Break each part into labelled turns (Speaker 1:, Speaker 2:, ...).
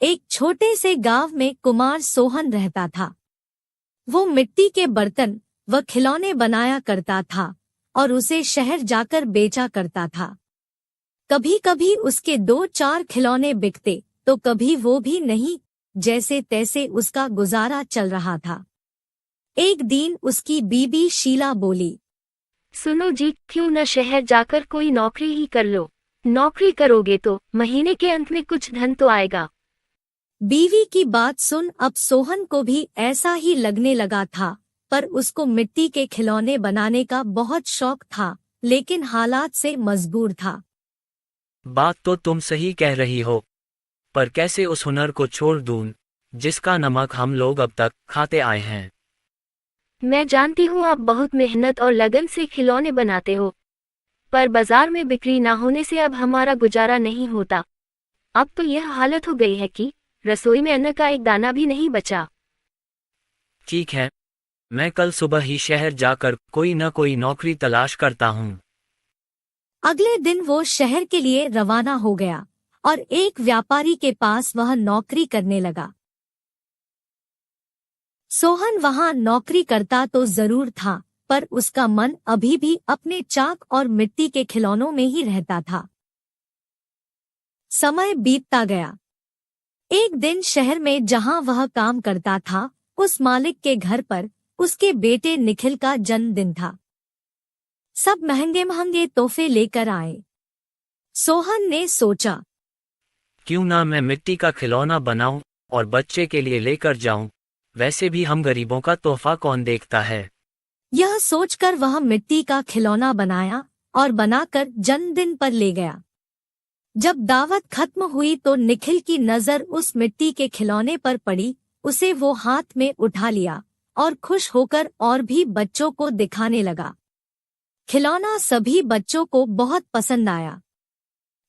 Speaker 1: एक छोटे से गांव में कुमार सोहन रहता था। वो मिट्टी के बर्तन व खिलौने बनाया करता था और उसे शहर जाकर बेचा करता था। कभी कभी उसके 2-4 खिलौने बिकते तो कभी वो भी नहीं, जैसे तैसे उसका गुजारा चल रहा था। एक दिन उसकी बीबी शीला बोली,
Speaker 2: सुनो जी, क्यों न शहर जाकर कोई नौकरी ही कर लो। नौकरी करोगे तो महीने के अंत में कुछ धन तो आएगा।
Speaker 1: बीवी की बात सुन अब सोहन को भी ऐसा ही लगने लगा था, पर उसको मिट्टी के खिलौने बनाने का बहुत शौक था, लेकिन हालात से मजबूर था।
Speaker 3: बात तो तुम सही कह रही हो, पर कैसे उस हुनर को छोड़ दूं, जिसका नमक हम लोग अब तक खाते आए हैं।
Speaker 2: मैं जानती हूँ आप बहुत मेहनत और लगन से खिलौने बनाते हो, पर बाजार में बिक्री ना होने से अब हमारा गुजारा नहीं होता। अब तो यह हालत हो गई है कि रसोई में अन्न का एक दाना भी नहीं बचा।
Speaker 3: ठीक है, मैं कल सुबह ही शहर जाकर कोई न कोई नौकरी तलाश करता हूँ।
Speaker 1: अगले दिन वो शहर के लिए रवाना हो गया और एक व्यापारी के पास वह नौकरी करने लगा। सोहन वहां नौकरी करता तो जरूर था, पर उसका मन अभी भी अपने चाक और मिट्टी के खिलौनों में ही रहता था। समय बीतता गया। एक दिन शहर में जहां वह काम करता था, उस मालिक के घर पर उसके बेटे निखिल का जन्मदिन था। सब महंगे महंगे तोहफे लेकर आए। सोहन ने सोचा,
Speaker 3: क्यों ना मैं मिट्टी का खिलौना बनाऊं और बच्चे के लिए लेकर जाऊं, वैसे भी हम गरीबों का तोहफा कौन देखता है।
Speaker 1: यह सोचकर वह मिट्टी का खिलौना बनाया और बनाकर जन्मदिन पर ले गया। जब दावत खत्म हुई तो निखिल की नजर उस मिट्टी के खिलौने पर पड़ी। उसे वो हाथ में उठा लिया और खुश होकर और भी बच्चों को दिखाने लगा। खिलौना सभी बच्चों को बहुत पसंद आया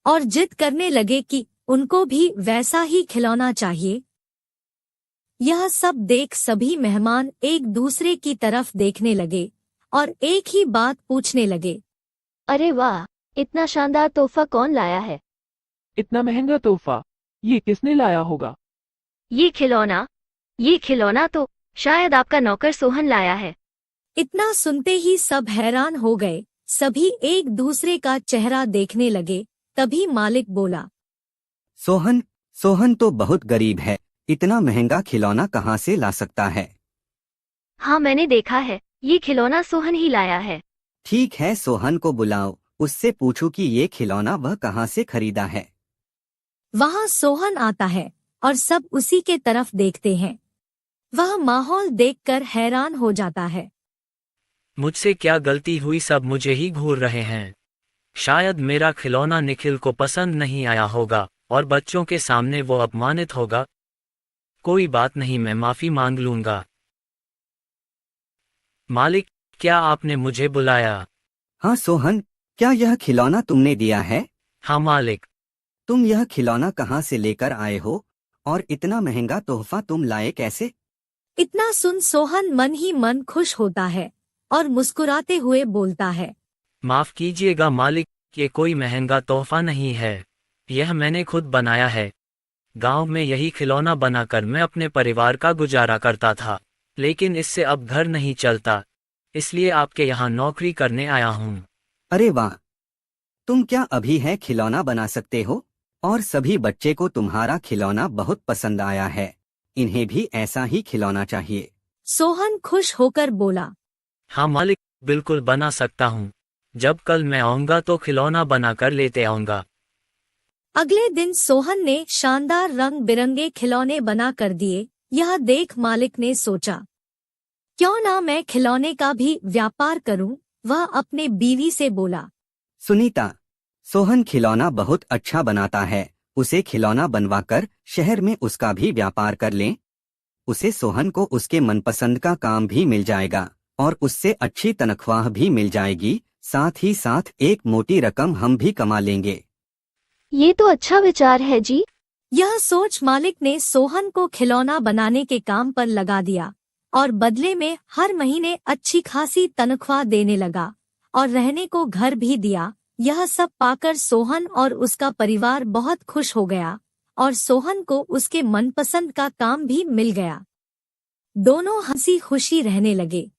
Speaker 1: और जिद करने लगे कि उनको भी वैसा ही खिलौना चाहिए। यह सब देख सभी मेहमान एक दूसरे की तरफ देखने लगे और एक ही बात पूछने लगे,
Speaker 2: अरे वाह, इतना शानदार तोहफा कौन लाया है?
Speaker 4: इतना महंगा तोहफा ये किसने लाया होगा?
Speaker 2: ये खिलौना तो शायद आपका नौकर सोहन लाया है।
Speaker 1: इतना सुनते ही सब हैरान हो गए। सभी एक दूसरे का चेहरा देखने लगे। तभी मालिक बोला,
Speaker 5: सोहन सोहन तो बहुत गरीब है, इतना महंगा खिलौना कहाँ से ला सकता है?
Speaker 2: हाँ, मैंने देखा है, ये खिलौना सोहन ही लाया है।
Speaker 5: ठीक है, सोहन को बुलाओ, उससे पूछो कि ये खिलौना वह कहाँ से खरीदा है।
Speaker 1: वहाँ सोहन आता है और सब उसी के तरफ देखते हैं। वह माहौल देखकर हैरान हो जाता है।
Speaker 3: मुझसे क्या गलती हुई, सब मुझे ही घूर रहे हैं। शायद मेरा खिलौना निखिल को पसंद नहीं आया होगा और बच्चों के सामने वो अपमानित होगा। कोई बात नहीं, मैं माफी मांग लूंगा। मालिक, क्या आपने मुझे बुलाया?
Speaker 5: हाँ सोहन, क्या यह खिलौना तुमने दिया है?
Speaker 3: हाँ मालिक।
Speaker 5: तुम यह खिलौना कहाँ से लेकर आए हो और इतना महंगा तोहफा तुम लाए कैसे?
Speaker 1: इतना सुन सोहन मन ही मन खुश होता है और मुस्कुराते हुए बोलता है,
Speaker 3: माफ कीजिएगा मालिक, ये कोई महंगा तोहफा नहीं है, यह मैंने खुद बनाया है। गांव में यही खिलौना बनाकर मैं अपने परिवार का गुजारा करता था, लेकिन इससे अब घर नहीं चलता, इसलिए आपके यहाँ नौकरी करने आया हूँ।
Speaker 5: अरे वाह, तुम क्या अभी है खिलौना बना सकते हो? और सभी बच्चे को तुम्हारा खिलौना बहुत पसंद आया है, इन्हें भी ऐसा ही खिलौना चाहिए।
Speaker 1: सोहन खुश होकर बोला,
Speaker 3: हाँ मालिक, बिल्कुल बना सकता हूँ। जब कल मैं आऊँगा तो खिलौना बनाकर लेते आऊँगा।
Speaker 1: अगले दिन सोहन ने शानदार रंग बिरंगे खिलौने बना कर दिए। यह देख मालिक ने सोचा, क्यों ना मैं खिलौने का भी व्यापार करूं। वह अपने बीवी से बोला,
Speaker 5: सुनीता, सोहन खिलौना बहुत अच्छा बनाता है, उसे खिलौना बनवाकर शहर में उसका भी व्यापार कर लें। उसे सोहन को उसके मनपसंद का काम भी मिल जाएगा और उससे अच्छी तनख्वाह भी मिल जाएगी, साथ ही साथ एक मोटी रकम हम भी कमा लेंगे।
Speaker 2: ये तो अच्छा विचार है जी।
Speaker 1: यह सोच मालिक ने सोहन को खिलौना बनाने के काम पर लगा दिया और बदले में हर महीने अच्छी खासी तनख्वाह देने लगा और रहने को घर भी दिया। यह सब पाकर सोहन और उसका परिवार बहुत खुश हो गया और सोहन को उसके मनपसंद का काम भी मिल गया। दोनों हंसी खुशी रहने लगे।